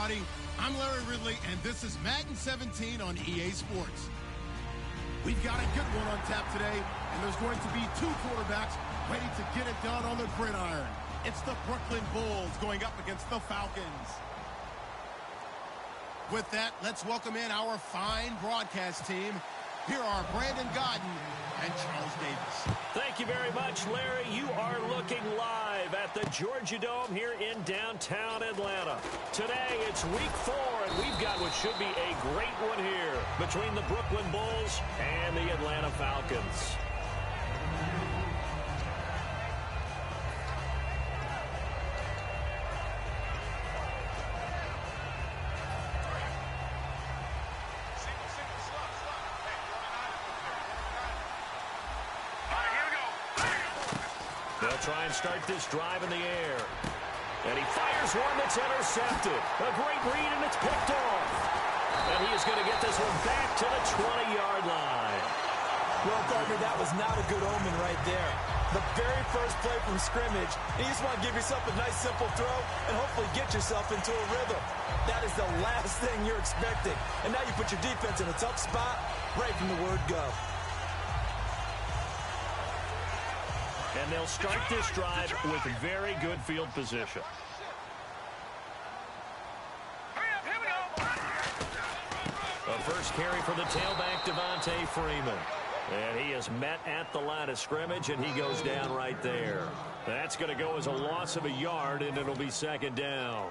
everybody. I'm Larry Ridley, and this is Madden 17 on EA Sports. We've got a good one on tap today, and there's going to be two quarterbacks ready to get it done on the gridiron. It's the Brooklyn Bulls going up against the Falcons. With that, let's welcome in our fine broadcast team. Here are Brandon Godden and Charles Davis. Thank you very much, Larry. You are looking live at the Georgia Dome here in downtown Atlanta. Today, it's week 4, and we've got what should be a great one here between the Brooklyn Bulls and the Atlanta Falcons. They'll try and start this drive in the air. And he fires one that's intercepted. A great read, and it's picked off. And he is going to get this one back to the 20-yard line. Well, partner, that was not a good omen right there. The very first play from scrimmage, you just want to give yourself a nice, simple throw and hopefully get yourself into a rhythm. That is the last thing you're expecting. And now you put your defense in a tough spot right from the word go. And they'll start this drive with very good field position. The first carry for the tailback, Devontae Freeman. And he is met at the line of scrimmage, and he goes down right there. That's going to go as a loss of a yard, and it'll be second down.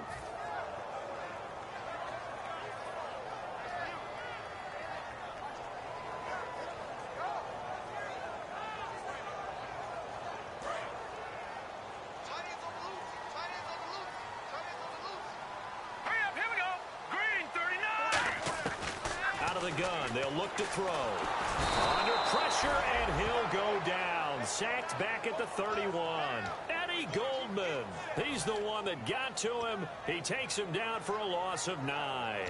Gun. They'll look to throw. Under pressure, and he'll go down. Sacked back at the 31. Eddie Goldman. He's the one that got to him. He takes him down for a loss of 9.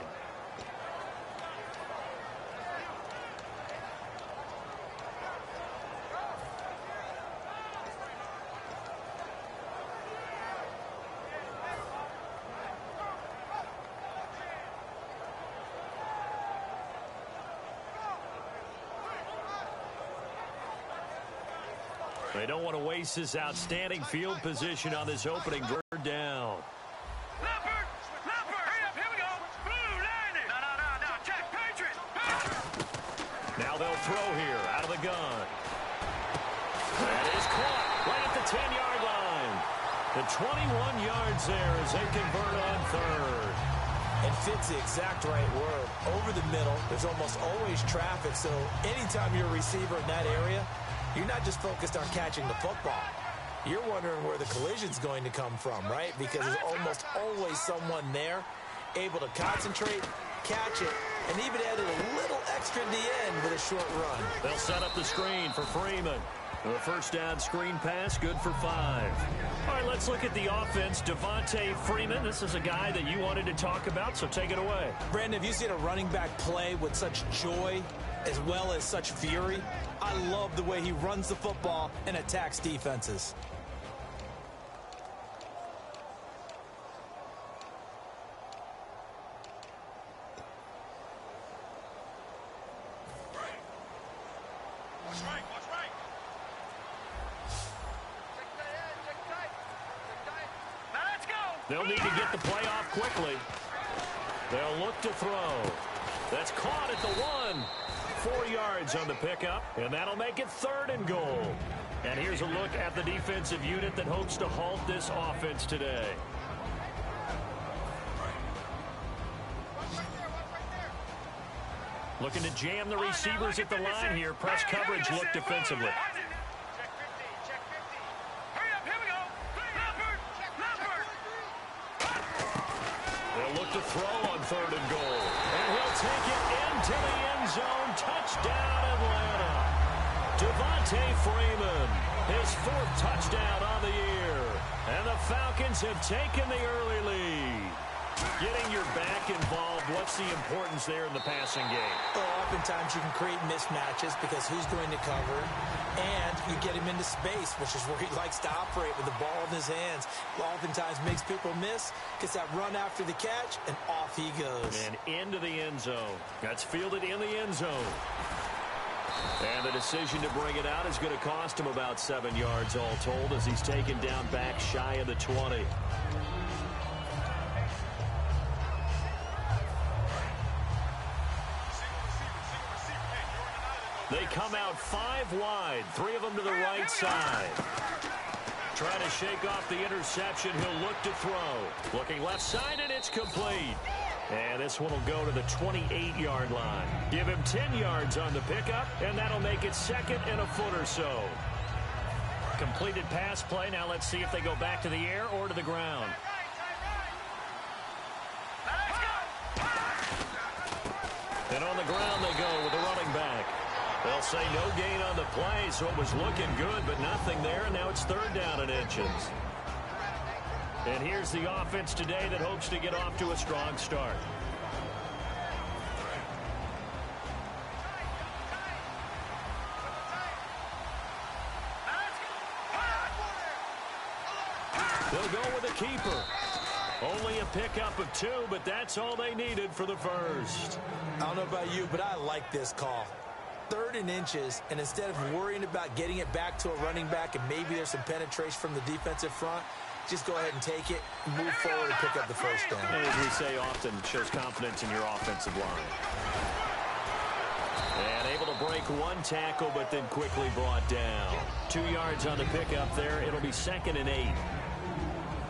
They don't want to waste this outstanding field position on this opening third down. Now they'll throw here out of the gun. That is caught right at the 10-yard line. The 21 yards there as they convert on third. And fits the exact right word. Over the middle, there's almost always traffic, so anytime you're a receiver in that area, you're not just focused on catching the football. You're wondering where the collision's going to come from, right? Because there's almost always someone there able to concentrate, catch it, and even add a little extra at the end with a short run. They'll set up the screen for Freeman. The first down screen pass, good for 5. All right, let's look at the offense. Devontae Freeman, this is a guy that you wanted to talk about, so take it away. Brandon, have you seen a running back play with such joy as well as such fury? I love the way he runs the football and attacks defenses. They'll need to get the play off quickly. They'll look to throw. That's caught at the 1. 4 yards on the pickup, and that'll make it 3rd and goal. And here's a look at the defensive unit that hopes to halt this offense today. Looking to jam the receivers at the line here. Press coverage, look defensively. They'll look to throw on 3rd and goal. And he'll take it into the end zone. Touchdown, Atlanta. Devontae Freeman, his 4th touchdown on the year. And the Falcons have taken the early lead. Getting your back involved, what's the importance there in the passing game? Well, oftentimes you can create mismatches because who's going to cover, and you get him into space, which is where he likes to operate with the ball in his hands. Oftentimes makes people miss, gets that run after the catch, and off he goes. And into the end zone. That's fielded in the end zone. And the decision to bring it out is going to cost him about 7 yards all told as he's taken down back shy of the 20. They come out 5 wide, 3 of them to the right side. Trying to shake off the interception. He'll look to throw. Looking left side, and it's complete. And this one will go to the 28-yard line. Give him 10 yards on the pickup, and that'll make it 2nd and a foot or so. Completed pass play. Now let's see if they go back to the air or to the ground. And on the ground they go with the running back. They'll say no gain on the play, so it was looking good, but nothing there, and now it's 3rd down and inches. And here's the offense today that hopes to get off to a strong start. They'll go with a keeper. Only a pickup of 2, but that's all they needed for the first. I don't know about you, but I like this call. 3rd and inches, and instead of worrying about getting it back to a running back and maybe there's some penetration from the defensive front, just go ahead and take it, move forward, and pick up the first down. And as we say often, shows confidence in your offensive line. And able to break 1 tackle, but then quickly brought down. 2 yards on the pickup there. It'll be 2nd and 8.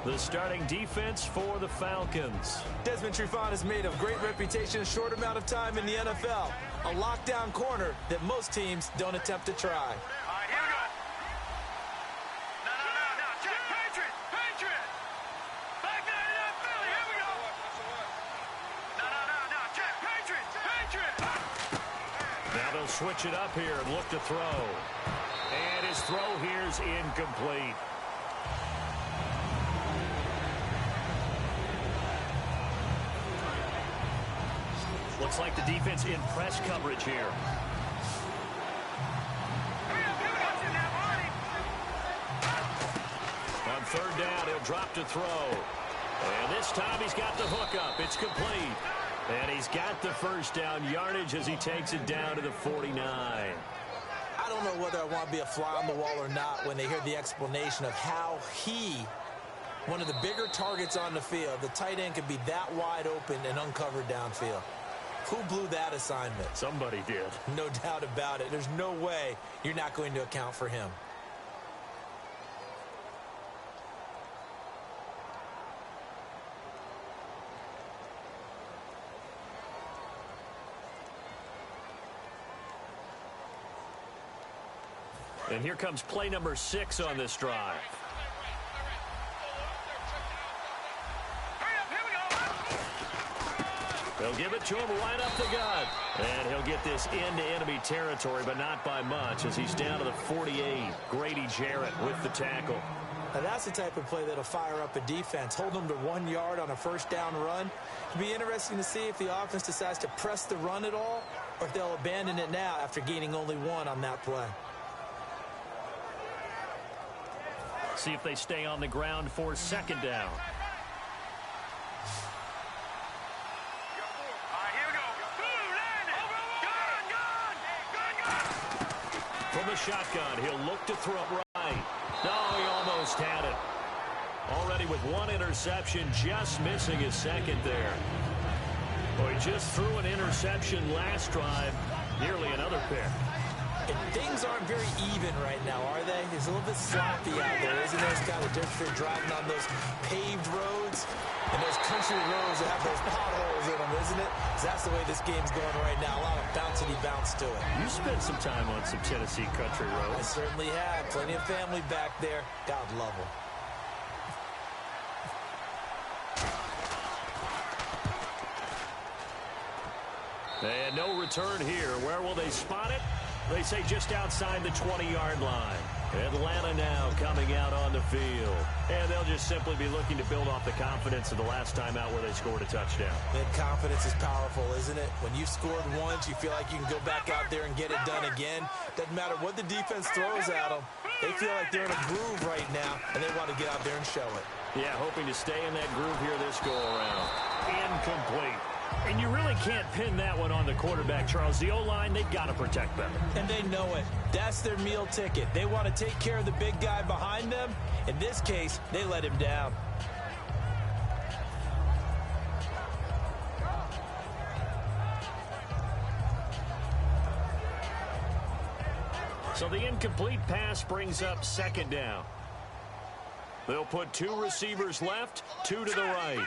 The starting defense for the Falcons. Desmond Trufant has made a great reputation in a short amount of time in the NFL. A lockdown corner that most teams don't attempt to try. All right, here we go. No. Check. Patriot. Back nine it up, Philly. Here we go. No. Check. Patriot. Now they'll switch it up here and look to throw. And his throw here's incomplete. Looks like the defense in press coverage here. On 3rd down, he'll drop to throw. And this time he's got the hook up. It's complete. And he's got the first down yardage as he takes it down to the 49. I don't know whether I want to be a fly on the wall or not when they hear the explanation of how one of the bigger targets on the field, the tight end could be that wide open and uncovered downfield. Who blew that assignment? Somebody did. No doubt about it. There's no way you're not going to account for him. And here comes play number 6 on this drive. They'll give it to him right up the gut. And he'll get this into enemy territory, but not by much as he's down to the 48. Grady Jarrett with the tackle. Now that's the type of play that'll fire up a defense. Hold them to 1 yard on a first down run. It'll be interesting to see if the offense decides to press the run at all or if they'll abandon it now after gaining only 1 on that play. See if they stay on the ground for 2nd down. From the shotgun, he'll look to throw it right. No, he almost had it. Already with 1 interception, just missing his 2nd there. Well, he just threw an interception last drive, nearly another pick. And things aren't very even right now, are they? It's a little bit sloppy out there, isn't it? It's kind of different driving on those paved roads and those country roads that have those potholes in them, isn't it? 'Cause that's the way this game's going right now. A lot of bouncy bounce to it. You spent some time on some Tennessee country I roads. certainly have. Plenty of family back there. God love them. And no return here. Where will they spot it? They say just outside the 20-yard line. Atlanta now coming out on the field. And they'll just simply be looking to build off the confidence of the last time out where they scored a touchdown. That confidence is powerful, isn't it? When you've scored once, you feel like you can go back out there and get it done again. Doesn't matter what the defense throws at them. They feel like they're in a groove right now, and they want to get out there and show it. Yeah, hoping to stay in that groove here this go-around. Incomplete. And you really can't pin that one on the quarterback, Charles. The O-line, they've got to protect better. And they know it. That's their meal ticket. They want to take care of the big guy behind them. In this case, they let him down. So the incomplete pass brings up second down. They'll put two receivers left, two to the right.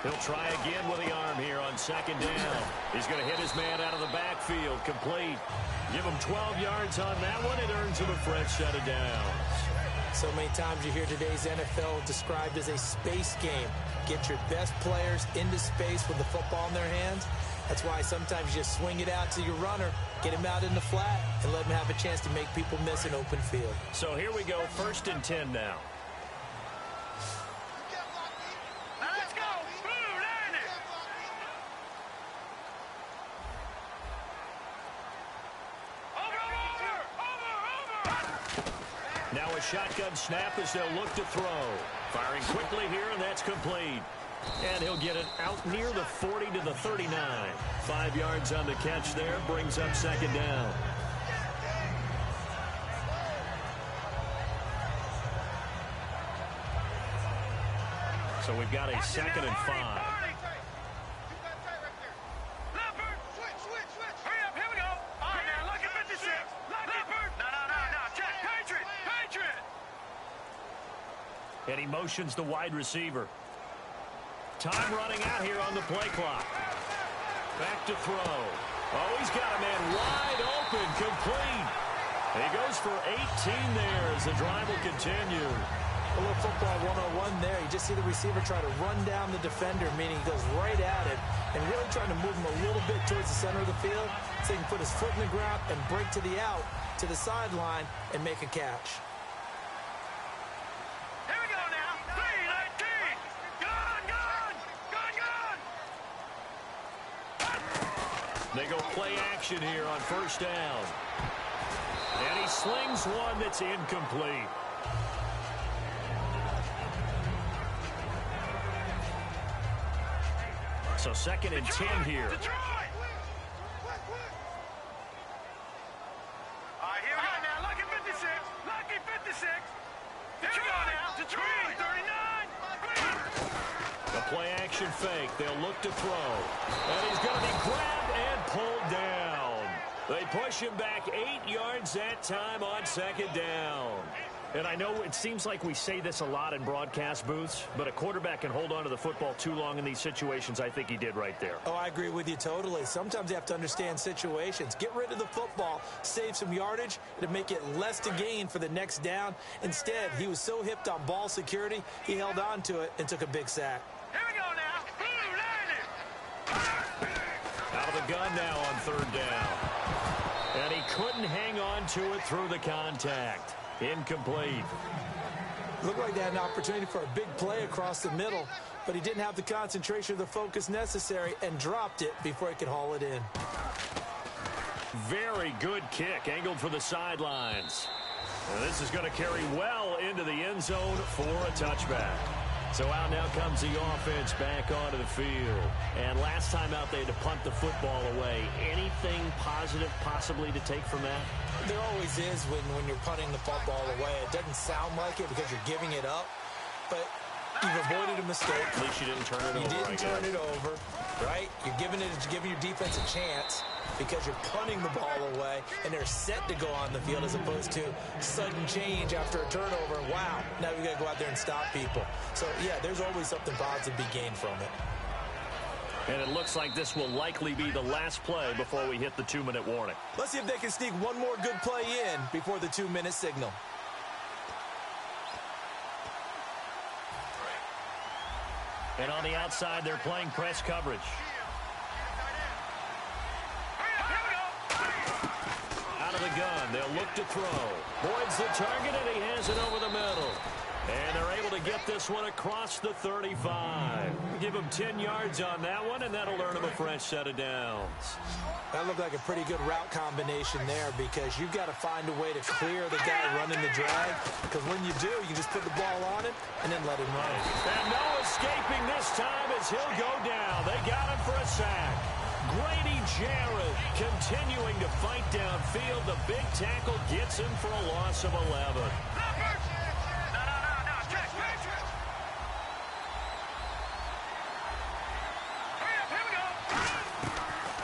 He'll try again with the arm here on second down. He's going to hit his man out of the backfield, complete. Give him 12 yards on that one. It earns him a fresh set of downs. So many times you hear today's NFL described as a space game. Get your best players into space with the football in their hands. That's why sometimes you just swing it out to your runner, get him out in the flat, and let him have a chance to make people miss an open field. So here we go, 1st and 10 now. Let's go. Land it. Over. Now a shotgun snap as they'll look to throw. Firing quickly here, and that's complete. And he'll get it out near the 40 to the 39. 5 yards on the catch there, brings up second down. So we've got a 2nd and 5. And he motions the wide receiver. Time running out here on the play clock. Back to throw. Oh, he's got a man wide open, complete. And he goes for 18 there as the drive will continue. A little football 101 there. You just see the receiver try to run down the defender, meaning he goes right at it and really trying to move him a little bit towards the center of the field so he can put his foot in the ground and break to the out, to the sideline, and make a catch. They go play action here on 1st down. And he slings one that's incomplete. So 2nd and 10 here. All right, here we go now. Lucky 56. Lucky 56. Here we go now. Detroit, 39. A play action fake. They'll look to throw. And he's going to be grabbed and pulled down. They push him back 8 yards that time on 2nd down. And I know it seems like we say this a lot in broadcast booths, but a quarterback can hold on to the football too long in these situations. I think he did right there. Oh, I agree with you totally. Sometimes you have to understand situations. Get rid of the football, save some yardage to make it less to gain for the next down. Instead, he was so hipped on ball security, he held on to it and took a big sack. Here we go now. Out of the gun now on 3rd down. And he couldn't hang on to it through the contact. Incomplete. Looked like they had an opportunity for a big play across the middle, but he didn't have the concentration or the focus necessary and dropped it before he could haul it in. Very good kick, angled for the sidelines. And this is going to carry well into the end zone for a touchback. So out now comes the offense back onto the field. And last time out, they had to punt the football away. Anything positive possibly to take from that? There always is when you're punting the football away. It doesn't sound like it because you're giving it up, but you've avoided a mistake. At least you didn't turn it over. You didn't turn it over, right? You're giving your defense a chance because you're punting the ball away, and they're set to go on the field as opposed to sudden change after a turnover. Wow, now we got to go out there and stop people. So, yeah, there's always something positive to be gained from it. And it looks like this will likely be the last play before we hit the 2-minute warning. Let's see if they can sneak one more good play in before the 2-minute signal. And on the outside, they're playing press coverage. gun. They'll look to throw. Boyd's the target, and he has it over the middle. And they're able to get this one across the 35. Give him 10 yards on that one, and that'll earn him a fresh set of downs. That looked like a pretty good route combination there, because you've got to find a way to clear the guy running the drag, because when you do, you just put the ball on him and then let him run. And no escaping this time as he'll go down. They got him for a sack. Grady Jarrett continuing to fight downfield. The big tackle gets him for a loss of 11.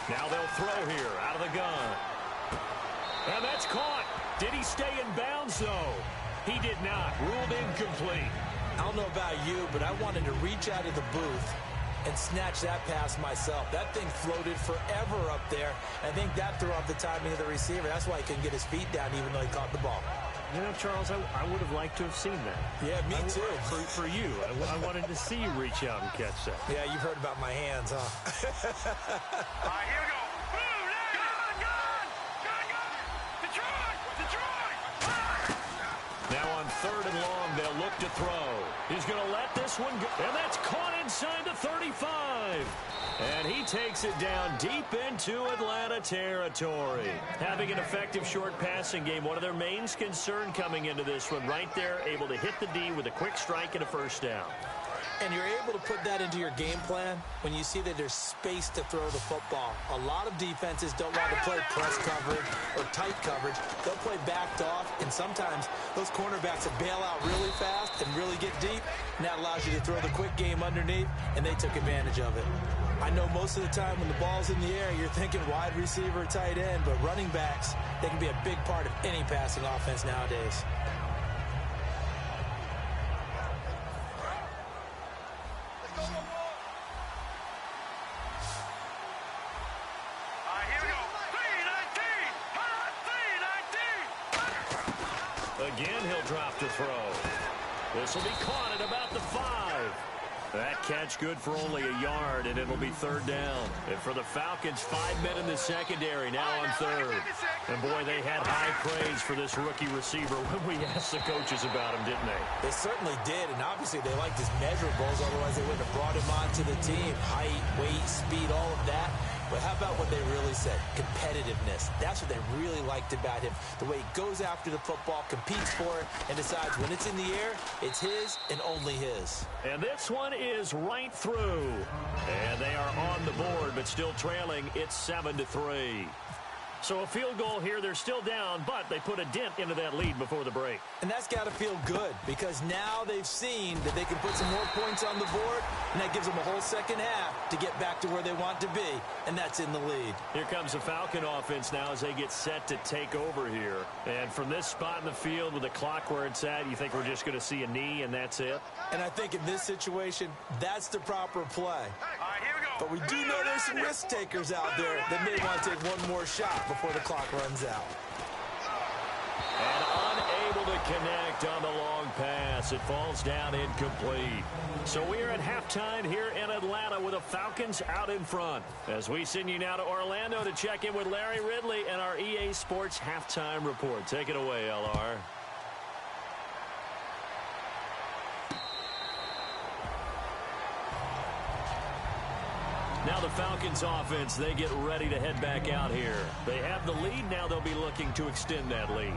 Now they'll throw here out of the gun. And that's caught. Did he stay in bounds, though? He did not. Ruled incomplete. I don't know about you, but I wanted to reach out of the booth and snatch that pass myself. That thing floated forever up there. I think that threw off the timing of the receiver. That's why he couldn't get his feet down even though he caught the ball. You know, Charles, I would have liked to have seen that. Yeah, me too. For you. I wanted to see you reach out and catch that. Yeah, you've heard about my hands, huh? All right, here we go. Now on 3rd and long, they'll look to throw. He's going to let this one go. And that's caught inside the 35. And he takes it down deep into Atlanta territory. Having an effective short passing game, one of their main concern coming into this one, right there, able to hit the D with a quick strike and a first down. And you're able to put that into your game plan when you see that there's space to throw the football. A lot of defenses don't want to play press coverage or tight coverage. They'll play backed off, and sometimes those cornerbacks will bail out really fast and really get deep, and that allows you to throw the quick game underneath, and they took advantage of it. I know most of the time when the ball's in the air, you're thinking wide receiver, tight end, but running backs, they can be a big part of any passing offense nowadays. Again, he'll drop to throw. This will be caught at about the 5. That catch good for only a yard, and it'll be 3rd down. And for the Falcons, 5 men in the secondary now on 3rd. And, boy, they had high praise for this rookie receiver when we asked the coaches about him, didn't they? They certainly did, and obviously they liked his measurables. Otherwise, they wouldn't have brought him onto the team. Height, weight, speed, all of that. But how about what they really said? Competitiveness. That's what they really liked about him. The way he goes after the football, competes for it, and decides when it's in the air, it's his and only his. And this one is right through. And they are on the board, but still trailing. It's 7-3. So a field goal here. They're still down, but they put a dent into that lead before the break. And that's got to feel good, because now they've seen that they can put some more points on the board, and that gives them a whole second half to get back to where they want to be, and that's in the lead. Here comes the Falcon offense now as they get set to take over here. And from this spot in the field with the clock where it's at, you think we're just going to see a knee and that's it? And I think in this situation, that's the proper play. All right, here we go. But we do know there's some risk takers out there that may want to take one more shot before the clock runs out. And unable to connect on the long pass. It falls down incomplete. So we are at halftime here in Atlanta with the Falcons out in front. As we send you now to Orlando to check in with Larry Ridley and our EA Sports halftime report. Take it away, LR. Now the Falcons offense, they get ready to head back out here. They have the lead. Now they'll be looking to extend that lead.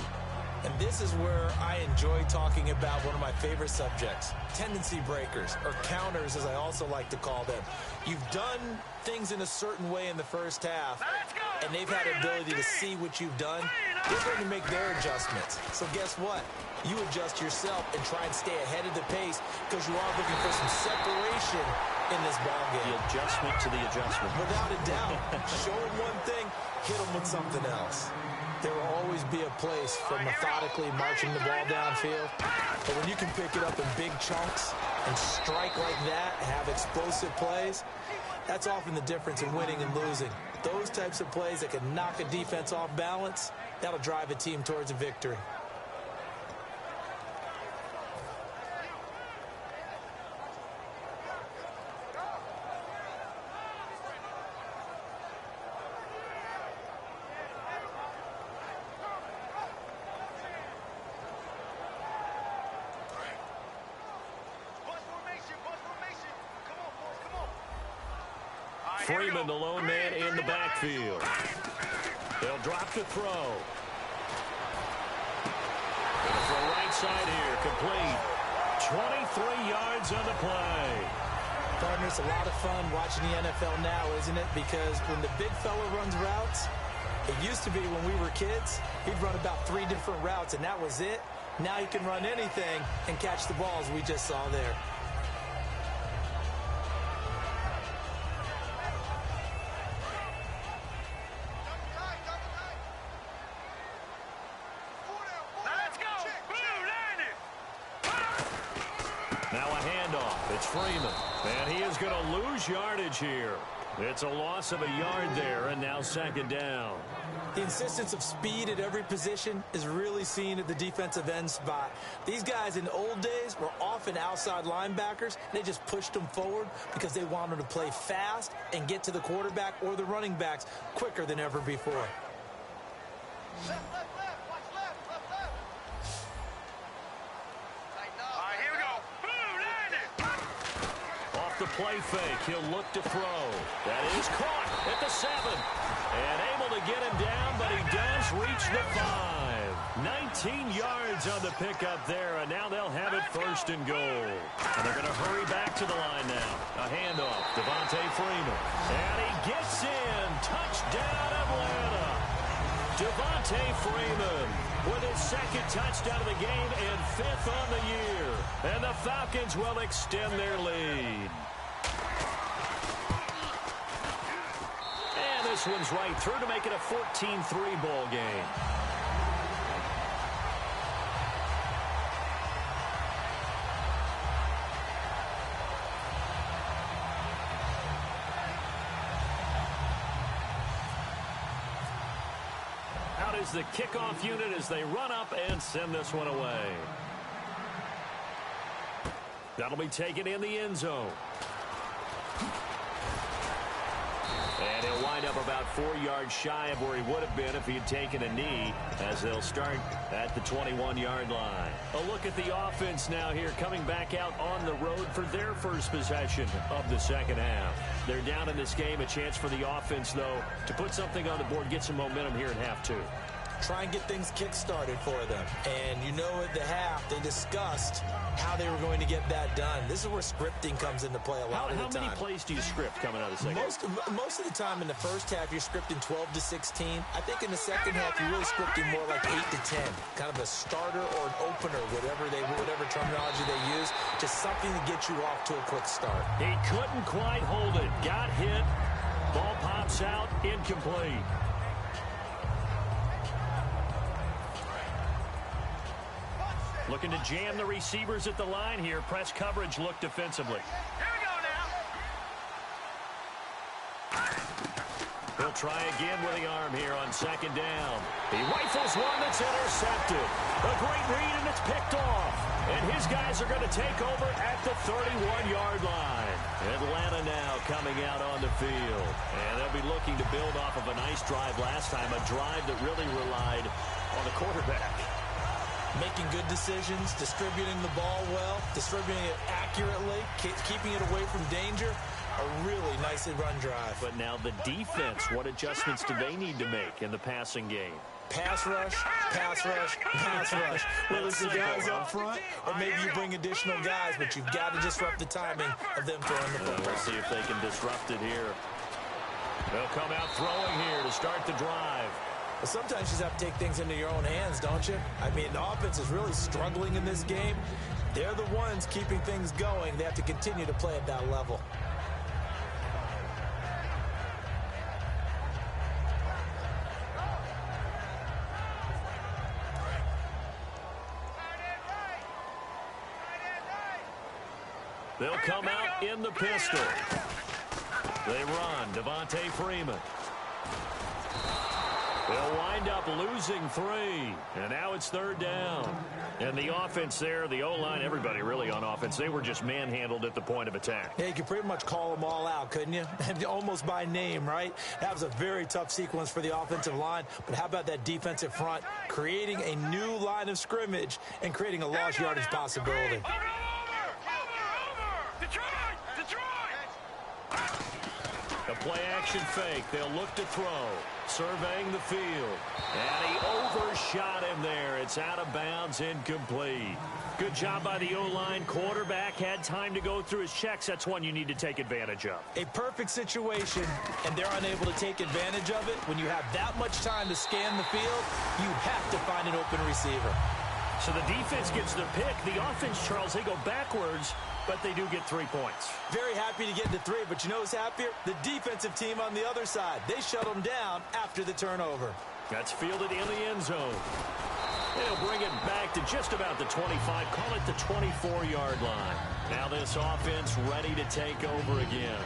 And this is where I enjoy talking about one of my favorite subjects, tendency breakers, or counters as I also like to call them. You've done things in a certain way in the first half, and they've had the ability to see what you've done. They're going to make their adjustments. So guess what? You adjust yourself and try and stay ahead of the pace, because you are looking for some separation in this ballgame. The adjustment to the adjustment. Without a doubt. Show them one thing, hit them with something else. There will always be a place for methodically marching the ball downfield. But when you can pick it up in big chunks and strike like that, have explosive plays, that's often the difference in winning and losing. Those types of plays that can knock a defense off balance, that'll drive a team towards a victory. Freeman, the lone man in the backfield. They'll drop to throw. Gonna throw right side here, complete. 23 yards on the play. Partner, it's a lot of fun watching the NFL now, isn't it? Because when the big fella runs routes, it used to be when we were kids, he'd run about 3 different routes, and that was it. Now he can run anything and catch the balls we just saw there. Now a handoff. It's Freeman. And he is going to lose yardage here. It's a loss of a yard there, and now second down. The insistence of speed at every position is really seen at the defensive end spot. These guys in the old days were often outside linebackers. They just pushed them forward because they wanted to play fast and get to the quarterback or the running backs quicker than ever before. The play fake. He'll look to throw. That is caught at the 7. And able to get him down, but he does reach the 5. 19 yards on the pickup there, and now they'll have it first and goal. And they're going to hurry back to the line now. A handoff. Devontae Freeman. And he gets in. Touchdown, Atlanta. Devontae Freeman with his second touchdown of the game and 5th on the year. And the Falcons will extend their lead. And this one's right through to make it a 14-3 ball game. Is the kickoff unit as they run up and send this one away. That'll be taken in the end zone. And he'll wind up about 4 yards shy of where he would have been if he had taken a knee, as they'll start at the 21-yard line. A look at the offense now here, coming back out on the road for their first possession of the second half. They're down in this game. A chance for the offense, though, to put something on the board, get some momentum here in half 2. Try and get things kick-started for them. And you know at the half, they discussed how they were going to get that done. This is where scripting comes into play a lot of the time. How many plays do you script coming out of the second half? Most of the time in the first half, you're scripting 12 to 16. I think in the second half, you're really scripting more like 8 to 10. Kind of a starter or an opener, whatever terminology they use. Just something to get you off to a quick start. He couldn't quite hold it. Got hit. Ball pops out. Incomplete. Looking to jam the receivers at the line here. Press coverage look defensively. Here we go now. He'll try again with the arm here on second down. He rifles one that's intercepted. A great read, and it's picked off. And his guys are going to take over at the 31-yard line. Atlanta now coming out on the field. And they'll be looking to build off of a nice drive last time, a drive that really relied on the quarterback. Making good decisions, distributing the ball well, distributing it accurately, keeping it away from danger. A really nicely run drive. But now the defense, what adjustments do they need to make in the passing game? Pass rush, pass rush, pass rush. Whether it's the guys up front or maybe you bring additional guys, but you've got to disrupt the timing of them throwing the football. We'll see if they can disrupt it here. They'll come out throwing here to start the drive. Well, sometimes you just have to take things into your own hands, don't you? I mean, the offense is really struggling in this game. They're the ones keeping things going. They have to continue to play at that level. They'll come out in the pistol. They run. Devontae Freeman. They'll wind up losing 3. And now it's third down. And the offense there, the O-line, everybody really on offense, they were just manhandled at the point of attack. Yeah, you could pretty much call them all out, couldn't you? Almost by name, right? That was a very tough sequence for the offensive line. But how about that defensive front creating a new line of scrimmage and creating a lost yardage possibility? A Play action fake. They'll look to throw. Surveying the field. And he overshot him there. It's out of bounds, incomplete. Good job by the O-line. Quarterback had time to go through his checks. That's one you need to take advantage of. A perfect situation, and they're unable to take advantage of it. When you have that much time to scan the field, you have to find an open receiver. So the defense gets the pick. The offense, Charles, they go backwards, but they do get 3 points. Very happy to get to 3, but you know who's happier? The defensive team on the other side. They shut them down after the turnover. That's fielded in the end zone. They'll bring it back to just about the 25. Call it the 24-yard line. Now this offense ready to take over again.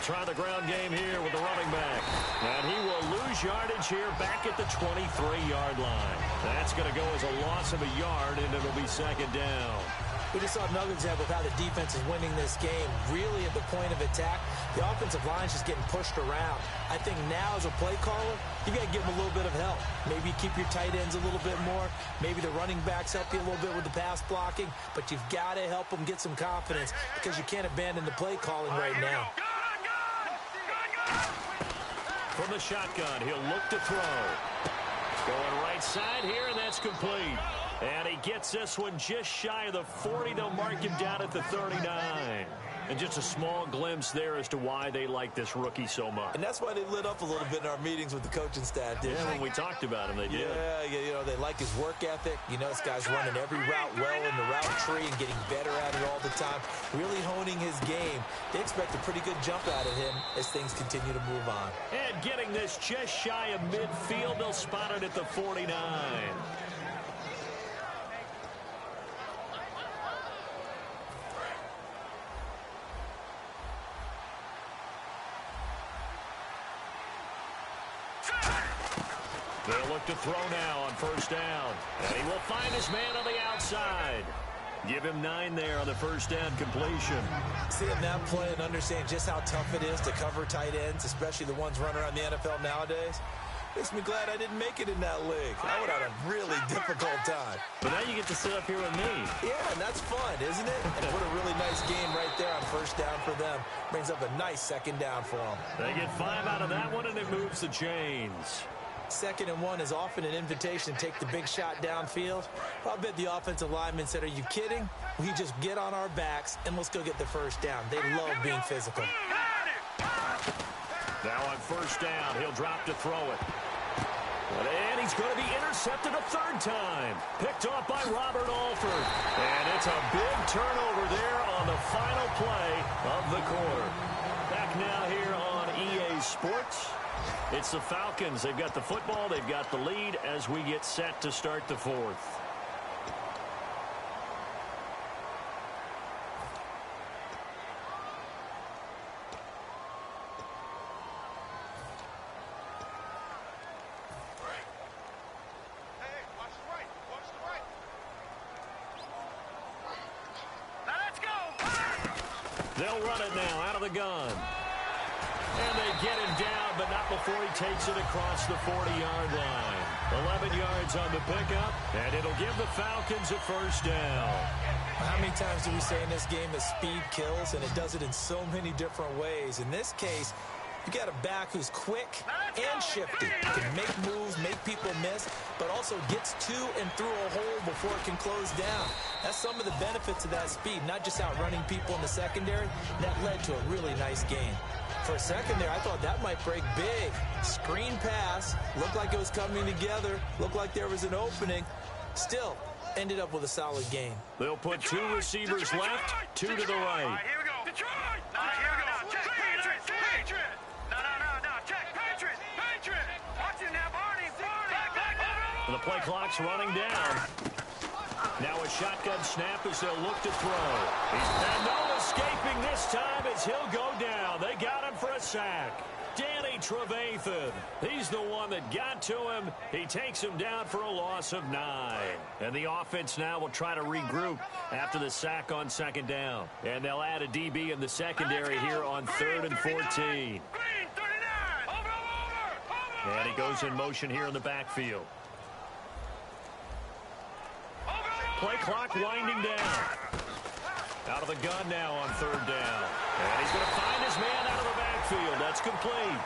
Try the ground game here with the running back. And he will lose yardage here back at the 23-yard line. That's going to go as a loss of a yard, and it'll be second down. We just saw another example of how the defense is winning this game. Really at the point of attack, the offensive line is just getting pushed around. I think now as a play caller, you got to give them a little bit of help. Maybe keep your tight ends a little bit more. Maybe the running backs help you a little bit with the pass blocking. But you've got to help them get some confidence because you can't abandon the play calling right now. From the shotgun, he'll look to throw. Going right side here, and that's complete. And he gets this one just shy of the 40. They'll mark him down at the 39. And just a small glimpse there as to why they like this rookie so much. And that's why they lit up a little bit in our meetings with the coaching staff. Yeah, when we talked about him, they did. Yeah, you know, they like his work ethic. You know, this guy's running every route well in the route tree and getting better at it all the time. Really honing his game. They expect a pretty good jump out of him as things continue to move on. And getting this just shy of midfield, they'll spot it at the 49. They'll look to throw now on first down. And he will find his man on the outside. Give him 9 there on the first down completion. Seeing that play and understanding just how tough it is to cover tight ends, especially the ones running around the NFL nowadays, makes me glad I didn't make it in that league. I would have had a really difficult time. But now you get to sit up here with me. Yeah, and that's fun, isn't it? And what a really nice game right there on first down for them. Brings up a nice second down for them. They get 5 out of that one, and it moves the chains. 2nd and 1 is often an invitation to take the big shot downfield. I'll bet the offensive lineman said, are you kidding? We just get on our backs and let's go get the first down. They love being physical. Now on first down, he'll drop to throw it. And he's going to be intercepted a 3rd time. Picked off by Robert Alford. And it's a big turnover there on the final play of the quarter. Back now here on EA Sports. It's the Falcons. They've got the football. They've got the lead as we get set to start the 4th. They'll run it now out of the gun. And they get him down, but not before he takes it across the 40-yard line. 11 yards on the pickup, and it'll give the Falcons a first down. How many times do we say in this game that speed kills, and it does it in so many different ways? In this case, you got a back who's quick and shifty. Can make moves, make people miss, but also gets to and through a hole before it can close down. That's some of the benefits of that speed, not just outrunning people in the secondary. That led to a really nice game. For a second there, I thought that might break big. Screen pass, looked like it was coming together, looked like there was an opening. Still, ended up with a solid game. They'll put 2 receivers left, 2 to the right. All right, here we go. Detroit! Here we go. Check, Patriots! Patriots! No, check, Patriots! Patriots! Watch it now, Barney! The play clock's running down. Now a shotgun snap as they'll look to throw. And no escaping this time as he'll go down. They got him for a sack. Danny Trevathan. He's the one that got to him. He takes him down for a loss of 9. And the offense now will try to regroup after the sack on second down. And they'll add a DB in the secondary here on 3rd and 14. And he goes in motion here in the backfield. Play clock winding down. Out of the gun now on 3rd down. And he's going to find his man out of the backfield. That's complete.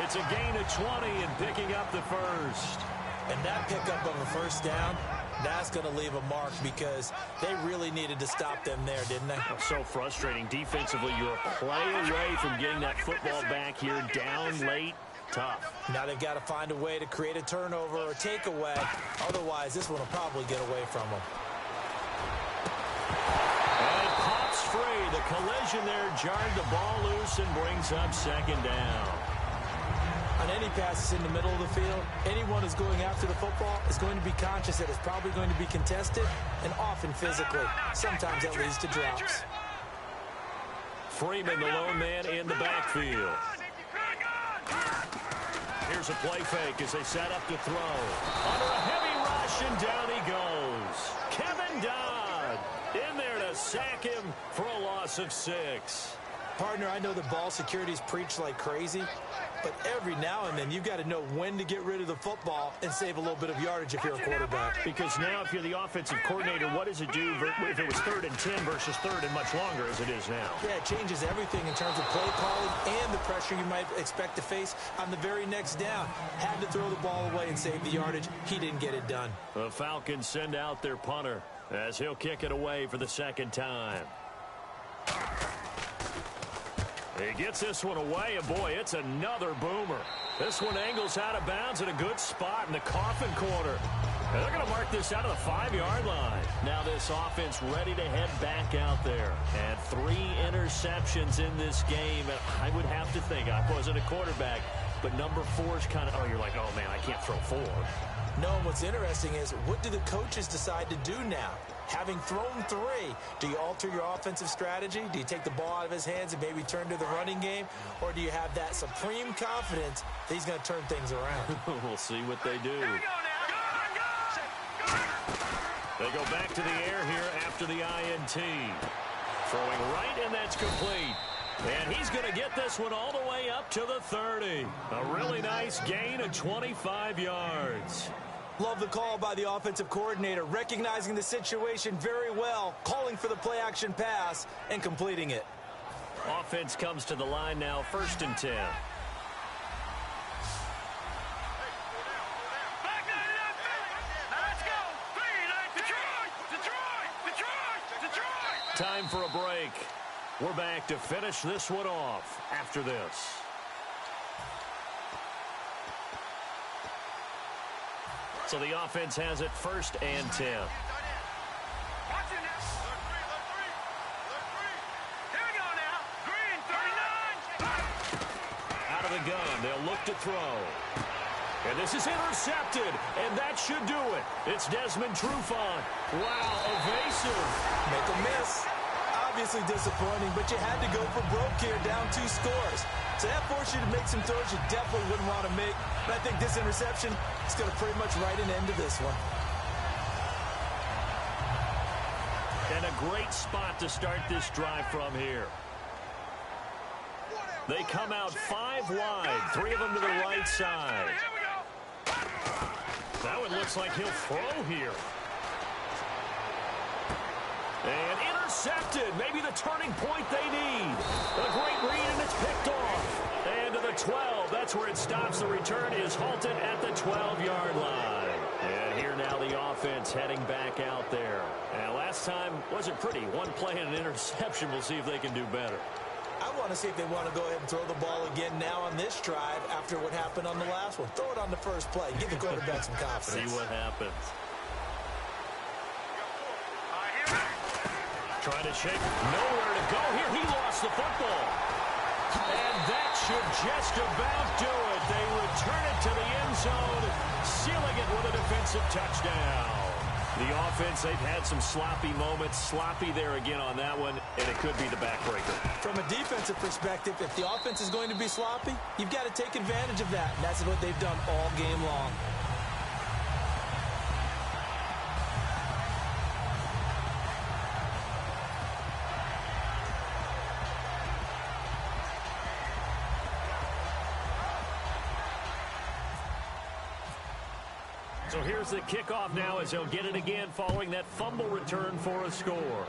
It's a gain of 20 and picking up the first. And that pickup of a first down, that's going to leave a mark because they really needed to stop them there, didn't they? Oh, so frustrating. Defensively, you're a play away from getting that football back here down late. Tough. Now they've got to find a way to create a turnover or takeaway. Otherwise, this one will probably get away from them. And it pops free. The collision there jarred the ball loose and brings up second down. On any passes in the middle of the field, anyone who's going after the football is going to be conscious that it's probably going to be contested and often physically. Sometimes that leads to drops. Freeman, the lone man in the backfield. Here's a play fake as they set up to throw. Under a heavy rush, and down he goes. Kevin Dodd in there to sack him for a loss of 6. Partner, I know the ball security's preached like crazy, but every now and then you've got to know when to get rid of the football and save a little bit of yardage if you're a quarterback. Because now if you're the offensive coordinator, what does it do if it was 3rd and 10 versus 3rd and much longer as it is now? Yeah, it changes everything in terms of play calling and the pressure you might expect to face on the very next down. Had to throw the ball away and save the yardage. He didn't get it done. The Falcons send out their punter as he'll kick it away for the second time. He gets this one away, and boy, it's another boomer. This one angles out of bounds at a good spot in the coffin corner. And they're going to mark this out of the 5-yard line. Now this offense ready to head back out there. And 3 interceptions in this game. And I would have to think, I wasn't a quarterback, but number 4 is kind of, oh, you're like, oh, man, I can't throw 4. No, what's interesting is what do the coaches decide to do now? Having thrown 3, do you alter your offensive strategy? Do you take the ball out of his hands and maybe turn to the running game? Or do you have that supreme confidence that he's going to turn things around? We'll see what they do. They go back to the air here after the INT. Throwing right, and that's complete. And he's going to get this one all the way up to the 30. A really nice gain of 25 yards. Love the call by the offensive coordinator, recognizing the situation very well, calling for the play-action pass, and completing it. Offense comes to the line now, 1st and 10. Time for a break. We're back to finish this one off after this. So the offense has it 1st and 10. Out of the gun, they'll look to throw. And this is intercepted, and that should do it. It's Desmond Trufant. Wow, evasive. Make a miss. Obviously disappointing, but you had to go for broke here, down 2 scores. So that forced you to make some throws you definitely wouldn't want to make. But I think this interception is going to pretty much write an end to this one. And a great spot to start this drive from here. They come out 5 wide, 3 of them to the right side. That one looks like he'll throw here. And intercepted. Maybe the turning point they need. A great read, and it's picked off. And to the 12. That's where it stops. The return is halted at the 12-yard line. And here now the offense heading back out there. And last time wasn't pretty. 1 play and an interception. We'll see if they can do better. I want to see if they want to go ahead and throw the ball again now on this drive after what happened on the last one. Throw it on the first play. Give the quarterback some confidence. See what happens. Trying to shake. Nowhere to go here. He lost the football. And that should just about do it. They return it to the end zone, sealing it with a defensive touchdown. The offense, they've had some sloppy moments. Sloppy there again on that one, and it could be the backbreaker. From a defensive perspective, if the offense is going to be sloppy, you've got to take advantage of that, and that's what they've done all game long. So here's the kickoff now as he'll get it again following that fumble return for a score.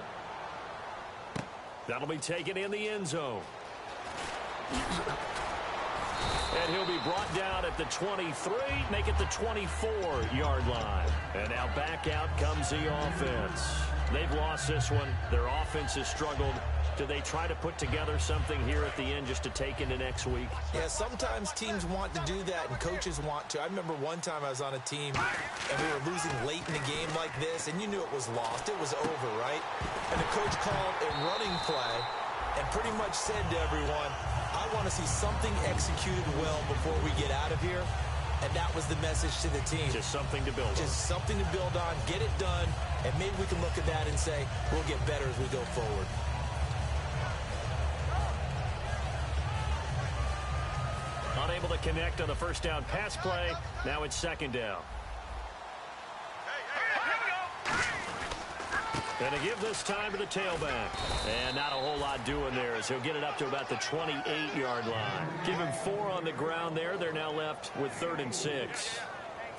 That'll be taken in the end zone. And he'll be brought down at the 23, make it the 24-yard line. And now back out comes the offense. They've lost this one. Their offense has struggled. Do they try to put together something here at the end just to take into next week? Yeah, sometimes teams want to do that and coaches want to. I remember one time I was on a team and we were losing late in the game like this, and you knew it was lost. It was over, right? And the coach called a running play and pretty much said to everyone, I want to see something executed well before we get out of here. And that was the message to the team. Just something to build on. Just something to build on, get it done, and maybe we can look at that and say, we'll get better as we go forward. Unable to connect on the first down pass play. Now it's second down. And to give this time to the tailback. And not a whole lot doing there as he'll get it up to about the 28-yard line. Give him 4 on the ground there. They're now left with 3rd and 6.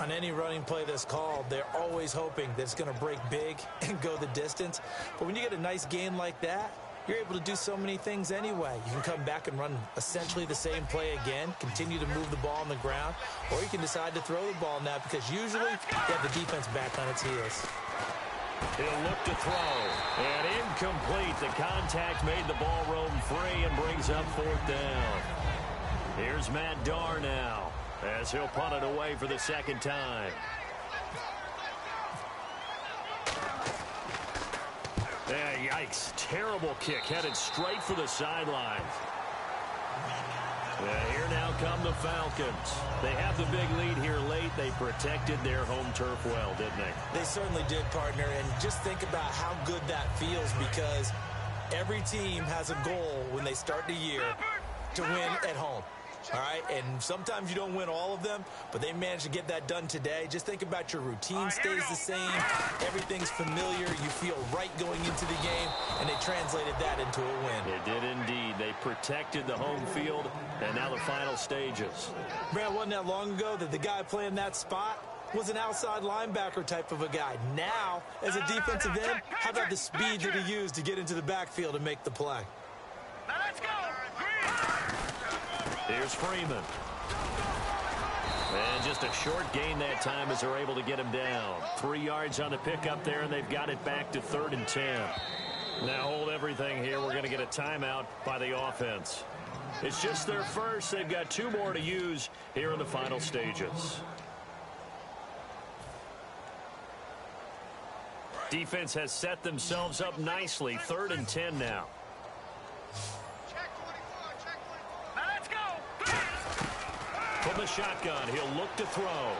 On any running play that's called, they're always hoping that it's going to break big and go the distance. But when you get a nice gain like that, you're able to do so many things anyway. You can come back and run essentially the same play again, continue to move the ball on the ground, or you can decide to throw the ball now because usually you have the defense back on its heels. He'll look to throw. And incomplete. The contact made the ball roam free and brings up 4th down. Here's Matt Darr now as he'll punt it away for the second time. Yeah, yikes. Terrible kick headed straight for the sidelines. Here now come the Falcons. They have the big lead here late. They protected their home turf well, didn't they? They certainly did, partner. And just think about how good that feels because every team has a goal when they start the year to win at home. All right, and sometimes you don't win all of them, but they managed to get that done today. Just think about your routine stays the same. Everything's familiar. You feel right going into the game, and they translated that into a win. They did indeed. They protected the home field, and now the final stages. Brad, wasn't that long ago that the guy playing that spot was an outside linebacker type of a guy. Now, as a defensive end, how about the speed that he used to get into the backfield and make the play? Now let's go. Here's Freeman. And just a short gain that time as they're able to get him down. 3 yards on the pickup there, and they've got it back to 3rd and 10. Now hold everything here. We're going to get a timeout by the offense. It's just their first. They've got 2 more to use here in the final stages. Defense has set themselves up nicely. 3rd and 10 now. From the shotgun, he'll look to throw.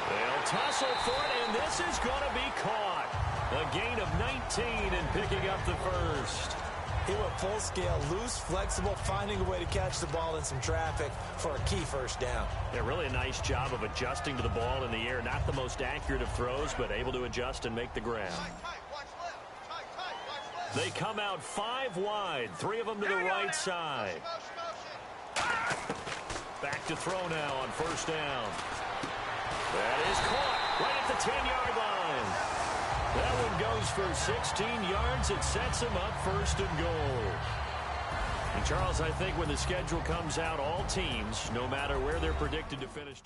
They'll tussle for it, and this is going to be caught. A gain of 19 and picking up the first. He went full scale, loose, flexible, finding a way to catch the ball in some traffic for a key first down. Yeah, really a nice job of adjusting to the ball in the air. Not the most accurate of throws, but able to adjust and make the grab. They come out 5 wide, 3 of them to the right side. Back to throw now on first down. That is caught right at the 10-yard line. That one goes for 16 yards. It sets him up 1st and goal. And, Charles, I think when the schedule comes out, all teams, no matter where they're predicted to finish,